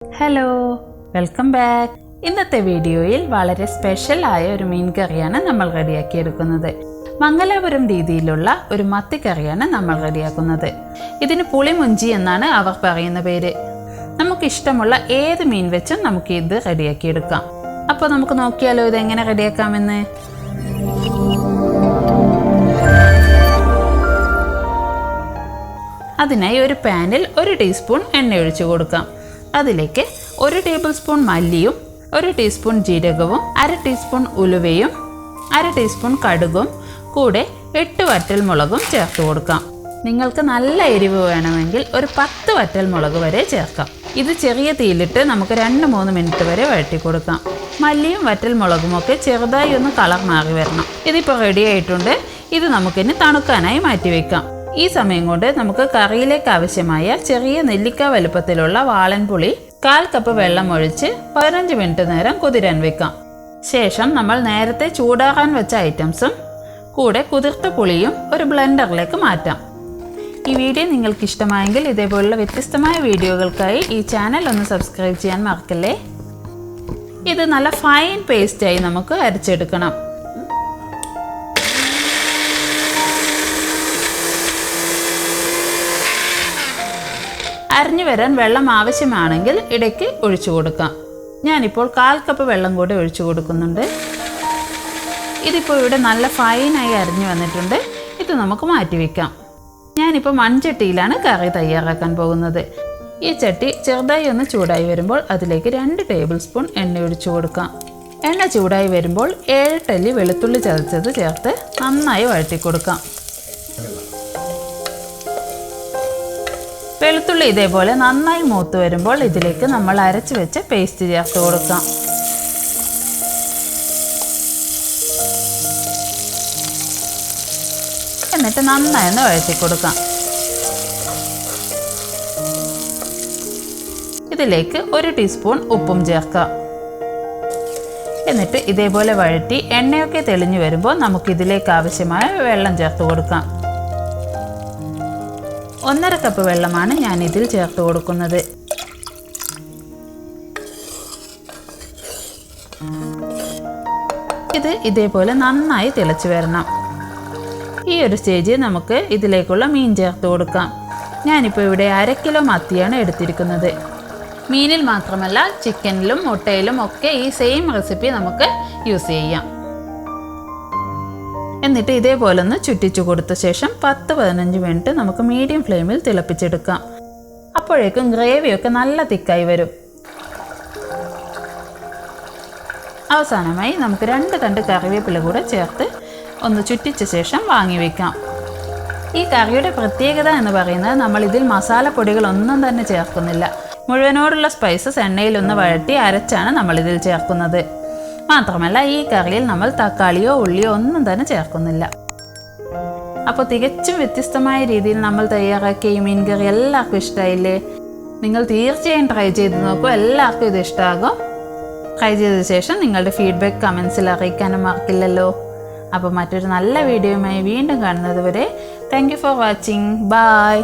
Hello, welcome back. ഇന്നത്തെ വീഡിയോയിൽ വളരെ സ്പെഷ്യൽ ആയ ഒരു മീൻ കറിയാണ് നമ്മൾ റെഡിയാക്കിയെടുക്കുന്നത്. മംഗലാപുരം രീതിയിലുള്ള ഒരു മത്തി കറിയാണ് നമ്മൾ റെഡിയാക്കുന്നത്. ഇതിന് പുളിമുഞ്ചി എന്നാണ് അവർ പറയുന്ന പേര്. നമുക്കിഷ്ടമുള്ള ഏത് മീൻ വെച്ചും നമുക്ക് ഇത് റെഡിയാക്കിയെടുക്കാം. അപ്പോൾ നമുക്ക് നോക്കിയാലോ ഇതെങ്ങനെ റെഡിയാക്കാമെന്ന്. അതിനായി ഒരു പാനിൽ 1 ടീസ്പൂൺ എണ്ണ ഒഴിച്ചു കൊടുക്കാം. അതിലേക്ക് 1 ടേബിൾ സ്പൂൺ മല്ലിയും 1 ടീസ്പൂൺ ജീരകവും 1/2 ടീസ്പൂൺ ഉലുവയും 1/2 ടീസ്പൂൺ കടുകും കൂടെ 8 വറ്റൽമുളകും ചേർത്ത് കൊടുക്കാം. നിങ്ങൾക്ക് നല്ല എരിവ് വേണമെങ്കിൽ ഒരു 10 വറ്റൽമുളക് വരെ ചേർക്കാം. ഇത് ചെറിയ തീയിലിട്ട് നമുക്ക് 2-3 മിനിറ്റ് വരെ വഴറ്റി കൊടുക്കാം. മല്ലിയും വറ്റൽമുളകും ഒക്കെ ചെറുതായി ഒന്ന് കളർ മാറി വരണം. ഇതിപ്പോൾ റെഡി ആയിട്ടുണ്ട്. ഇത് നമുക്കിനി തണുക്കാനായി മാറ്റി വയ്ക്കാം. ഈ സമയം കൊണ്ട് നമുക്ക് കറിയിലേക്ക് ആവശ്യമായ ചെറിയ നെല്ലിക്ക വലുപ്പത്തിലുള്ള വാളൻപുളി 1/4 കപ്പ് വെള്ളം ഒഴിച്ച് 15 മിനിറ്റ് നേരം കുതിരാൻ വെക്കാം. ശേഷം നമ്മൾ നേരത്തെ ചൂടാറാൻ വെച്ച ഐറ്റംസും കൂടെ കുതിർത്ത പുളിയും ഒരു ബ്ലെൻഡറിലേക്ക് മാറ്റാം. ഈ വീഡിയോ നിങ്ങൾക്ക് ഇഷ്ടമായെങ്കിൽ ഇതേപോലുള്ള വ്യത്യസ്തമായ വീഡിയോകൾക്കായി ഈ ചാനൽ ഒന്ന് സബ്സ്ക്രൈബ് ചെയ്യാൻ മറക്കല്ലേ. ഇത് നല്ല ഫൈൻ പേസ്റ്റായി നമുക്ക് അരച്ചെടുക്കണം. അരിഞ്ഞു വരാൻ വെള്ളം ആവശ്യമാണെങ്കിൽ ഇടയ്ക്ക് ഒഴിച്ചു കൊടുക്കാം. ഞാനിപ്പോൾ 1/4 കപ്പ് വെള്ളം കൂടി ഒഴിച്ചു കൊടുക്കുന്നുണ്ട്. ഇതിപ്പോൾ ഇവിടെ നല്ല ഫൈനായി അരിഞ്ഞു വന്നിട്ടുണ്ട്. ഇത് നമുക്ക് മാറ്റി വയ്ക്കാം. ഞാനിപ്പോൾ മൺചട്ടിയിലാണ് കറി തയ്യാറാക്കാൻ പോകുന്നത്. ഈ ചട്ടി ചെറുതായി ഒന്ന് ചൂടായി വരുമ്പോൾ അതിലേക്ക് 2 ടേബിൾ സ്പൂൺ എണ്ണ ഒഴിച്ചു കൊടുക്കാം. എണ്ണ ചൂടായി വരുമ്പോൾ 7 ടല്ലി വെളുത്തുള്ളി ചതച്ചത് ചേർത്ത് നന്നായി വഴറ്റി കൊടുക്കാം. വെളുത്തുള്ളി ഇതേപോലെ നന്നായി മൂത്ത് വരുമ്പോൾ ഇതിലേക്ക് നമ്മൾ അരച്ച് വെച്ച പേസ്റ്റ് ചേർത്ത് കൊടുക്കാം. എന്നിട്ട് നന്നായി ഒന്ന് വഴറ്റി കൊടുക്കാം. ഇതിലേക്ക് 1 ടീസ്പൂൺ ഉപ്പും ചേർക്കാം. എന്നിട്ട് ഇതേപോലെ വഴറ്റി എണ്ണയൊക്കെ തെളിഞ്ഞു വരുമ്പോൾ നമുക്കിതിലേക്ക് ആവശ്യമായ വെള്ളം ചേർത്ത് കൊടുക്കാം. 1/2 കപ്പ് വെള്ളമാണ് ഞാൻ ഇതിൽ ചേർത്ത് കൊടുക്കുന്നത്. ഇത് ഇതേപോലെ നന്നായി തിളച്ചു വരണം. ഈ ഒരു സ്റ്റേജിൽ നമുക്ക് ഇതിലേക്കുള്ള മീൻ ചേർത്ത് കൊടുക്കാം. ഞാനിപ്പോൾ ഇവിടെ 1/2 കിലോ മത്തിയാണ് എടുത്തിരിക്കുന്നത്. മീനിൽ മാത്രമല്ല ചിക്കനിലും മുട്ടയിലും ഒക്കെ ഈ സെയിം റെസിപ്പി നമുക്ക് യൂസ് ചെയ്യാം. എന്നിട്ട് ഇതേപോലെ ഒന്ന് ചുറ്റിച്ചു കൊടുത്ത ശേഷം 10-15 മിനിറ്റ് നമുക്ക് മീഡിയം ഫ്ലെയിമിൽ തിളപ്പിച്ചെടുക്കാം. അപ്പോഴേക്കും ഗ്രേവിയൊക്കെ നല്ല തിക്കായി വരും. അവസാനമായി നമുക്ക് 2 തണ്ട് കറിവേപ്പില കൂടെ ചേർത്ത് ഒന്ന് ചുറ്റിച്ച ശേഷം വാങ്ങി വയ്ക്കാം. ഈ കറിയുടെ പ്രത്യേകത എന്ന് പറയുന്നത് നമ്മൾ ഇതിൽ മസാലപ്പൊടികളൊന്നും തന്നെ ചേർക്കുന്നില്ല. മുഴുവനോടുള്ള സ്പൈസസ് എണ്ണയിലൊന്ന് വഴറ്റി അരച്ചാണ് നമ്മളിതിൽ ചേർക്കുന്നത്. മാത്രമല്ല ഈ കറിയിൽ നമ്മൾ തക്കാളിയോ ഉള്ളിയോ ഒന്നും തന്നെ ചേർക്കുന്നില്ല. അപ്പോൾ തികച്ചും വ്യത്യസ്തമായ രീതിയിൽ നമ്മൾ തയ്യാറാക്കിയ ഈ മീൻ കറി എല്ലാവർക്കും ഇഷ്ടമായില്ലേ? നിങ്ങൾ തീർച്ചയായും ട്രൈ ചെയ്ത് നോക്കൂ. എല്ലാവർക്കും ഇത് ഇഷ്ടമാകും. ട്രൈ ചെയ്ത ശേഷം നിങ്ങളുടെ ഫീഡ്ബാക്ക് കമൻസിൽ അറിയിക്കാനും മറക്കില്ലല്ലോ. അപ്പോൾ മറ്റൊരു നല്ല വീഡിയോയുമായി വീണ്ടും കാണുന്നത് വരെ thank you for watching. By.